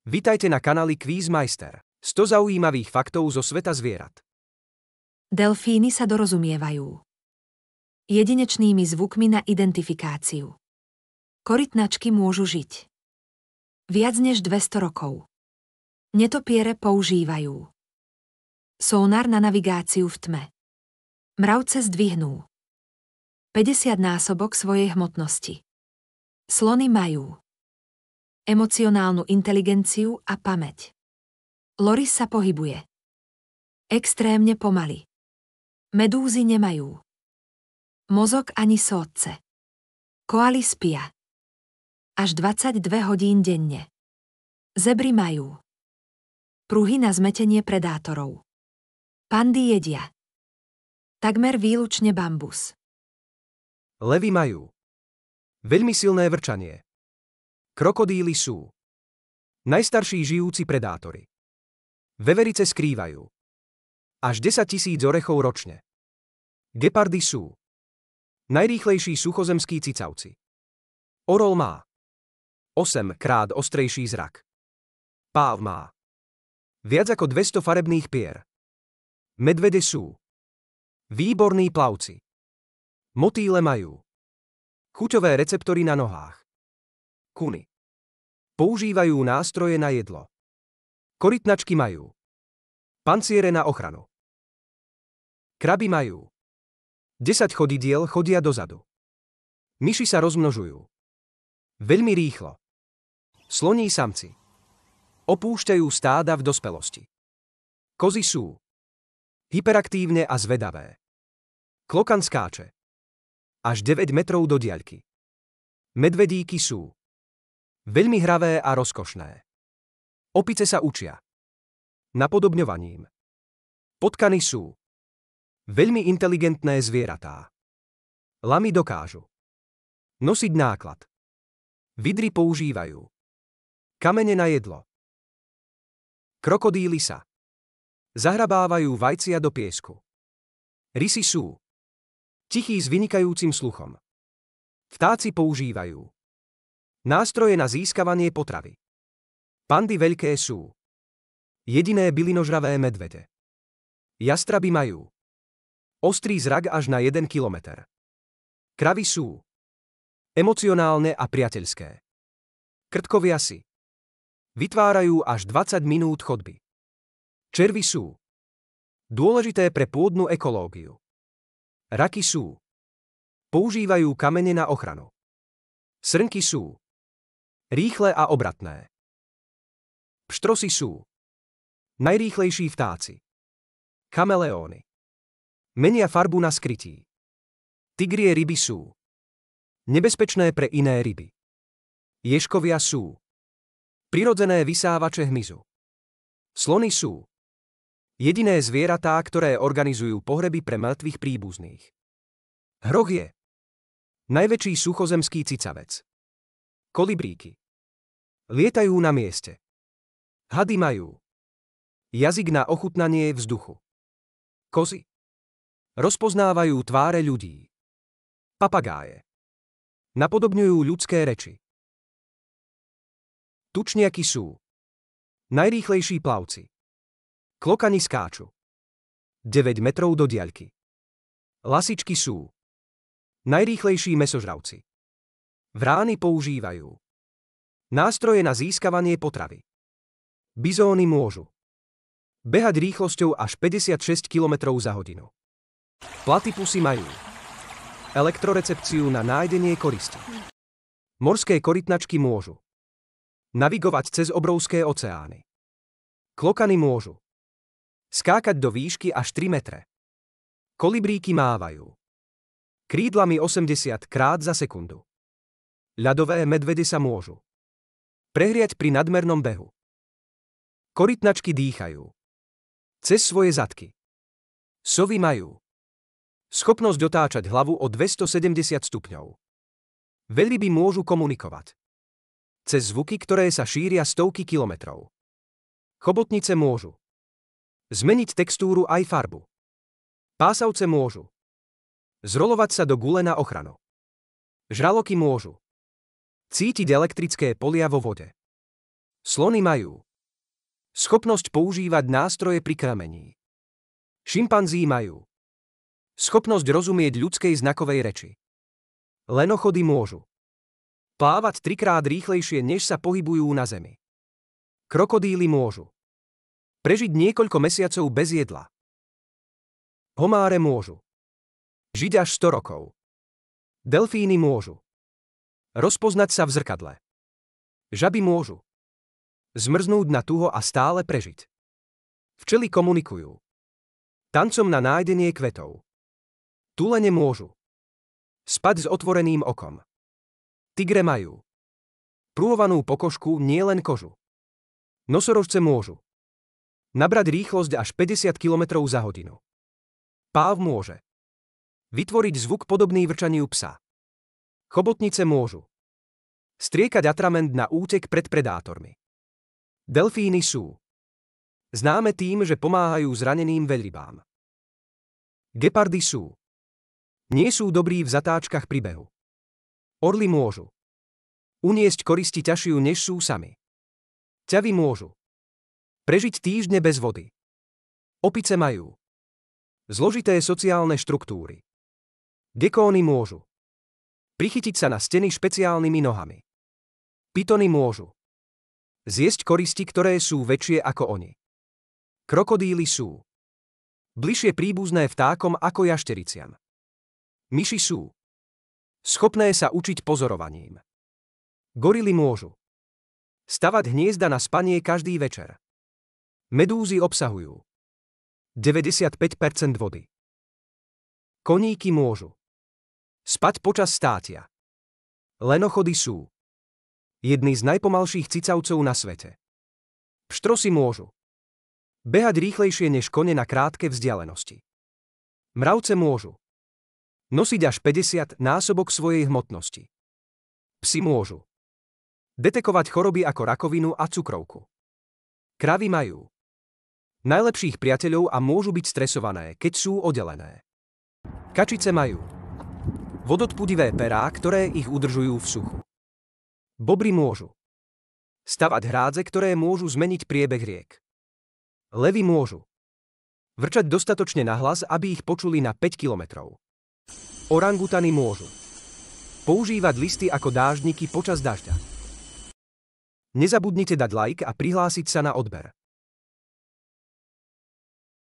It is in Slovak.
Vitajte na kanáli Quizmeister. 100 zaujímavých faktov zo sveta zvierat. Delfíny sa dorozumievajú jedinečnými zvukmi na identifikáciu. Korytnačky môžu žiť viac než 200 rokov. Netopiere používajú sonár na navigáciu v tme. Mravce zdvihnú 50-násobok svojej hmotnosti. Slony majú emocionálnu inteligenciu a pamäť. Loris sa pohybuje extrémne pomaly. Medúzy nemajú mozog ani sódce. Koaly spia až 22 hodín denne. Zebry majú pruhy na zmetenie predátorov. Pandy jedia takmer výlučne bambus. Levy majú veľmi silné vrčanie. Krokodíly sú najstarší žijúci predátori. Veverice skrývajú až 10 000 orechov ročne. Gepardy sú najrýchlejší suchozemskí cicavci. Orol má 8-krát ostrejší zrak. Páv má viac ako 200 farebných pier. Medvede sú výborní plavci. Motýle majú chuťové receptory na nohách. Kuny používajú nástroje na jedlo. Korytnačky majú panciere na ochranu. Kraby majú 10 chodidiel, chodia dozadu. Myši sa rozmnožujú veľmi rýchlo. Sloní samci opúšťajú stáda v dospelosti. Kozy sú hyperaktívne a zvedavé. Klokan skáče až 9 metrov do diaľky. Medvedíky sú veľmi hravé a rozkošné. Opice sa učia napodobňovaním. Potkany sú veľmi inteligentné zvieratá. Lamy dokážu nosiť náklad. Vidry používajú kamene na jedlo. Krokodíly sa zahrabávajú vajcia do piesku. Rysy sú tichí s vynikajúcim sluchom. Vtáci používajú nástroje na získavanie potravy. Pandy veľké sú jediné bylinožravé medvede. Jastraby majú ostrý zrak až na 1 kilometer. Kravy sú emocionálne a priateľské. Krtkovia si vytvárajú až 20 minút chodby. Červy sú dôležité pre pôdnu ekológiu. Raky sú používajú kamene na ochranu. Srnky sú rýchle a obratné. Pštrosy sú najrýchlejší vtáci. Chameleóny menia farbu na skrytí. Tigrie ryby sú nebezpečné pre iné ryby. Ježkovia sú prirodzené vysávače hmyzu. Slony sú jediné zvieratá, ktoré organizujú pohreby pre mŕtvych príbuzných. Hroch je najväčší suchozemský cicavec. Kolibríky lietajú na mieste. Hady majú jazyk na ochutnanie vzduchu. Kozy rozpoznávajú tváre ľudí. Papagáje napodobňujú ľudské reči. Tučniaky sú najrýchlejší plavci. Klokani skáču 9 metrov do diaľky. Lasičky sú najrýchlejší mäsožravci. Vrány používajú nástroje na získavanie potravy. Bizóny môžu behať rýchlosťou až 56 km za hodinu. Platypusy majú elektrorecepciu na nájdenie koristi. Morské korytnačky môžu navigovať cez obrovské oceány. Klokany môžu skákať do výšky až 3 metre. Kolibríky mávajú krídlami 80 krát za sekundu. Ľadové medvede sa môžu prehriať pri nadmernom behu. Korytnačky dýchajú cez svoje zadky. Sovy majú schopnosť otáčať hlavu o 270 stupňov. Veľryby môžu komunikovať cez zvuky, ktoré sa šíria stovky kilometrov. Chobotnice môžu zmeniť textúru aj farbu. Pásavce môžu zrolovať sa do gule na ochranu. Žraloky môžu cítiť elektrické polia vo vode. Slony majú schopnosť používať nástroje pri krmení. Šimpanzí majú schopnosť rozumieť ľudskej znakovej reči. Lenochody môžu plávať 3-krát rýchlejšie, než sa pohybujú na zemi. Krokodíly môžu prežiť niekoľko mesiacov bez jedla. Homáre môžu žiť až 100 rokov. Delfíny môžu rozpoznať sa v zrkadle. Žaby môžu zmrznúť na tuho a stále prežiť. Včely komunikujú tancom na nájdenie kvetov. Tulene môžu spať s otvoreným okom. Tigre majú pruhovanú pokožku, nielen kožu. Nosorožce môžu nabrať rýchlosť až 50 km za hodinu. Páv môže vytvoriť zvuk podobný vrčaniu psa. Chobotnice môžu striekať atrament na útek pred predátormi. Delfíny sú známe tým, že pomáhajú zraneným veľrybám. Gepardy nie sú dobrí v zatáčkach pri behu. Orly môžu uniesť koristi ťažšiu, než sú sami. Ťavy môžu prežiť týždne bez vody. Opice majú zložité sociálne štruktúry. Gekóny môžu prichytiť sa na steny špeciálnymi nohami. Pytony môžu zjesť koristi, ktoré sú väčšie ako oni. Krokodíly sú bližšie príbuzné vtákom ako jaštericiam. Myši sú schopné sa učiť pozorovaním. Gorily môžu stavať hniezda na spanie každý večer. Medúzy obsahujú 95% vody. Koníky môžu spať počas státia. Lenochody sú jedni z najpomalších cicavcov na svete. Pštrosy môžu behať rýchlejšie než kone na krátke vzdialenosti. Mravce môžu nosiť až 50 násobok svojej hmotnosti. Psi môžu detekovať choroby ako rakovinu a cukrovku. Kravy majú najlepších priateľov a môžu byť stresované, keď sú oddelené. Kačice majú vododpudivé perá, ktoré ich udržujú v suchu. Bobry môžu stavať hrádze, ktoré môžu zmeniť priebeh riek. Levy môžu vrčať dostatočne nahlas, aby ich počuli na 5 kilometrov. Orangutany môžu používať listy ako dáždniky počas dažďa. Nezabudnite dať like a prihlásiť sa na odber.